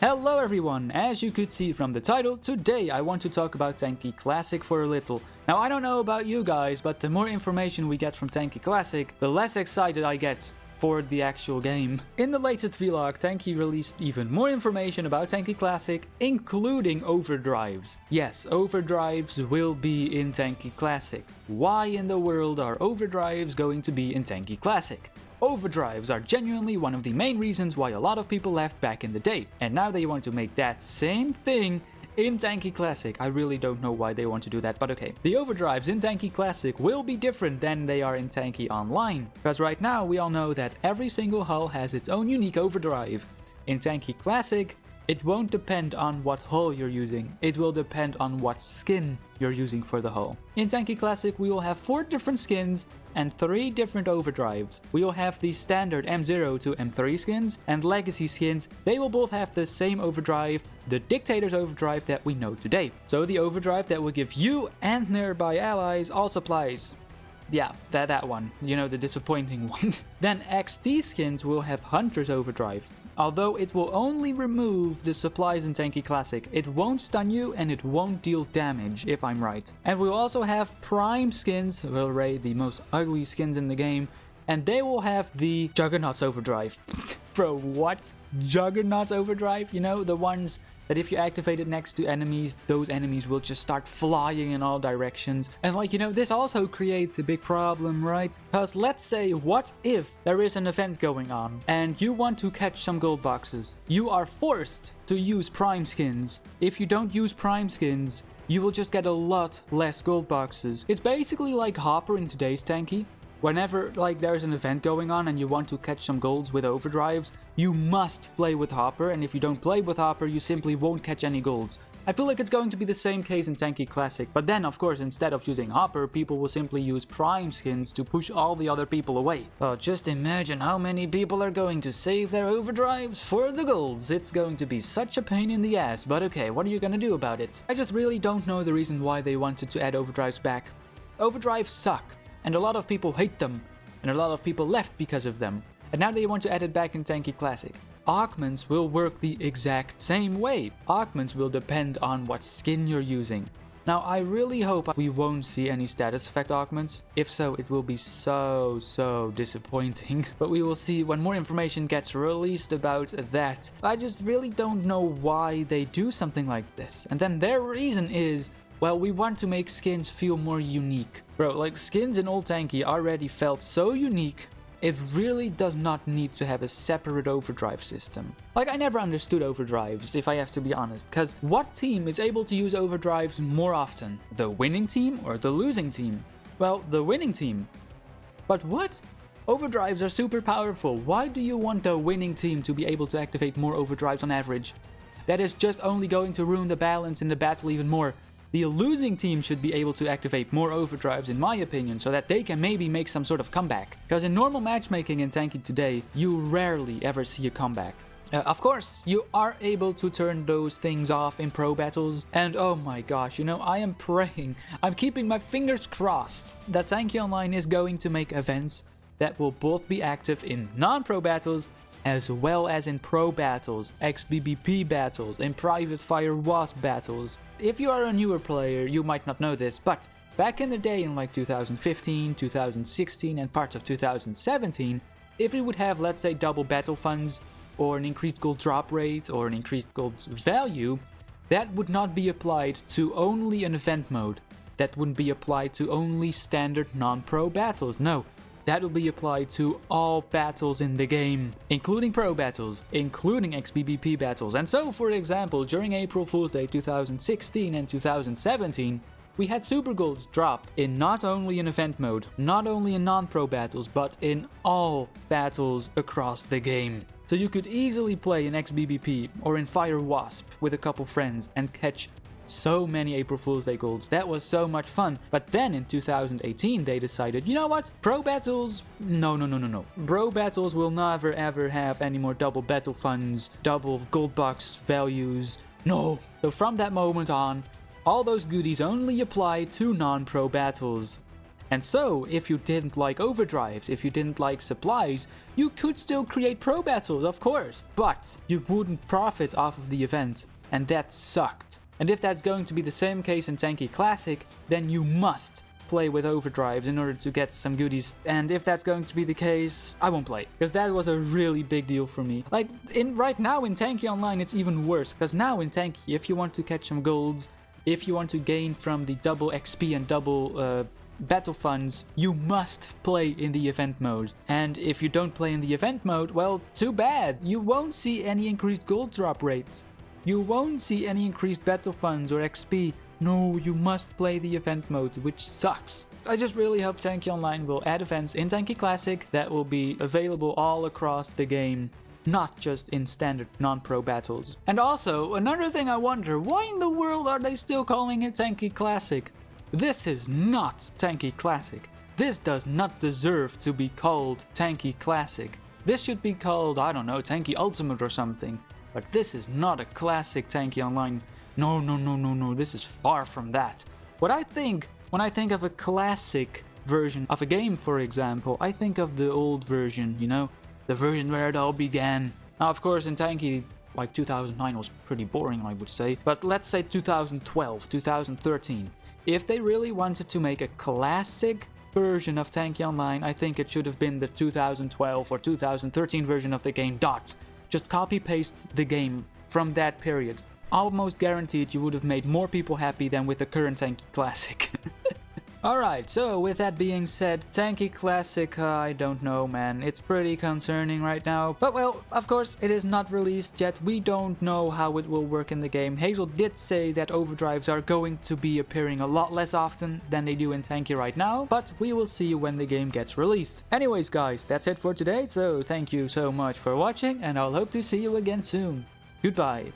Hello everyone, as you could see from the title, today I want to talk about Tanki Classic for a little. Now I don't know about you guys, but the more information we get from Tanki Classic, the less excited I get for the actual game. In the latest vlog, Tanki released even more information about Tanki Classic, including overdrives. Yes, overdrives will be in Tanki Classic. Why in the world are overdrives going to be in Tanki Classic? Overdrives are genuinely one of the main reasons why a lot of people left back in the day, and now they want to make that same thing in Tanki Classic. I really don't know why they want to do that, but okay. The overdrives in Tanki Classic will be different than they are in Tanki Online, because right now we all know that every single hull has its own unique overdrive. In Tanki Classic, it won't depend on what hull you're using, it will depend on what skin you're using for the hull. In Tanki Classic we will have 4 different skins and 3 different overdrives. We will have the standard M0 to M3 skins and legacy skins. They will both have the same overdrive, the Dictator's overdrive that we know today. So the overdrive that will give you and nearby allies all supplies. Yeah, that one. You know, the disappointing one. Then XT skins will have Hunter's overdrive. Although it will only remove the supplies in Tanki Classic, it won't stun you and it won't deal damage, if I'm right. And we'll also have Prime skins, well, the most ugly skins in the game, and they will have the Juggernaut's overdrive. Bro, what? Juggernaut's overdrive? You know, the ones that if you activate it next to enemies, those enemies will just start flying in all directions. And like, you know, this also creates a big problem, right? Because let's say, what if there is an event going on and you want to catch some gold boxes? You are forced to use prime skins. If you don't use prime skins, you will just get a lot less gold boxes. It's basically like Hopper in today's Tanki. Whenever like there's an event going on and you want to catch some golds with overdrives, you must play with Hopper, and if you don't play with Hopper, you simply won't catch any golds. I feel like it's going to be the same case in Tanki Classic, but then of course instead of using Hopper, people will simply use Prime skins to push all the other people away. Well, just imagine how many people are going to save their overdrives for the golds. It's going to be such a pain in the ass, but okay, what are you gonna do about it? I just really don't know the reason why they wanted to add overdrives back. Overdrives suck. And a lot of people hate them, and a lot of people left because of them. And now they want to add it back in Tanki Classic. Augments will work the exact same way. Augments will depend on what skin you're using. Now I really hope we won't see any status effect augments. If so, it will be so disappointing. But we will see when more information gets released about that. I just really don't know why they do something like this. And then their reason is, well, we want to make skins feel more unique. Bro, like skins in old Tanki already felt so unique, it really does not need to have a separate overdrive system. Like, I never understood overdrives, if I have to be honest, cause what team is able to use overdrives more often? The winning team or the losing team? Well, the winning team. But what? Overdrives are super powerful. Why do you want the winning team to be able to activate more overdrives on average? That is just only going to ruin the balance in the battle even more. The losing team should be able to activate more overdrives in my opinion, so that they can maybe make some sort of comeback. Because in normal matchmaking in Tanki today, you rarely ever see a comeback. Of course, you are able to turn those things off in pro battles, and oh my gosh, you know, I am praying, I'm keeping my fingers crossed that Tanki Online is going to make events that will both be active in non-pro battles as well as in pro battles, XBBP battles, and private fire wasp battles. If you are a newer player, you might not know this, but back in the day in like 2015, 2016 and parts of 2017, if we would have, let's say, double battle funds, or an increased gold drop rate, or an increased gold value, that would not be applied to only an event mode. That wouldn't be applied to only standard non-pro battles, no. That will be applied to all battles in the game, including pro battles, including XBBP battles. And so, for example, during April Fool's Day 2016 and 2017, we had super golds drop in not only an event mode, not only in non-pro battles, but in all battles across the game. So you could easily play in XBBP or in Fire Wasp with a couple friends and catch so many April Fool's Day golds. That was so much fun. But then in 2018 they decided, you know what? Pro battles? No. Pro battles will never ever have any more double battle funds, double gold box values. No. So from that moment on, all those goodies only apply to non-pro battles. And so, if you didn't like overdrives, if you didn't like supplies, you could still create pro battles, of course, but you wouldn't profit off of the event, and that sucked. And if that's going to be the same case in Tanki Classic, then you must play with overdrives in order to get some goodies. And if that's going to be the case, I won't play, because that was a really big deal for me. Like, right now in Tanki Online, it's even worse, because now in Tanki, if you want to catch some golds, if you want to gain from the double XP and double battle funds, you must play in the event mode. And if you don't play in the event mode, well, too bad. You won't see any increased gold drop rates. You won't see any increased battle funds or XP. No, you must play the event mode, which sucks. I just really hope Tanki Online will add events in Tanki Classic that will be available all across the game, not just in standard non-pro battles. And also, another thing I wonder, why in the world are they still calling it Tanki Classic? This is not Tanki Classic. This does not deserve to be called Tanki Classic. This should be called, I don't know, Tanki Ultimate or something. But this is not a classic Tanki Online. No, this is far from that. What I think, when I think of a classic version of a game, for example, I think of the old version, you know? The version where it all began. Now, of course, in Tanki, like 2009 was pretty boring, I would say. But let's say 2012, 2013. If they really wanted to make a classic version of Tanki Online, I think it should have been the 2012 or 2013 version of the game. Just copy-paste the game from that period. Almost guaranteed you would have made more people happy than with the current Tanki Classic. Alright, so with that being said, Tanki Classic, I don't know, man. It's pretty concerning right now. But well, of course, it is not released yet. We don't know how it will work in the game. Hazel did say that overdrives are going to be appearing a lot less often than they do in Tanki right now, but we will see when the game gets released. Anyways, guys, that's it for today, so thank you so much for watching, and I'll hope to see you again soon. Goodbye.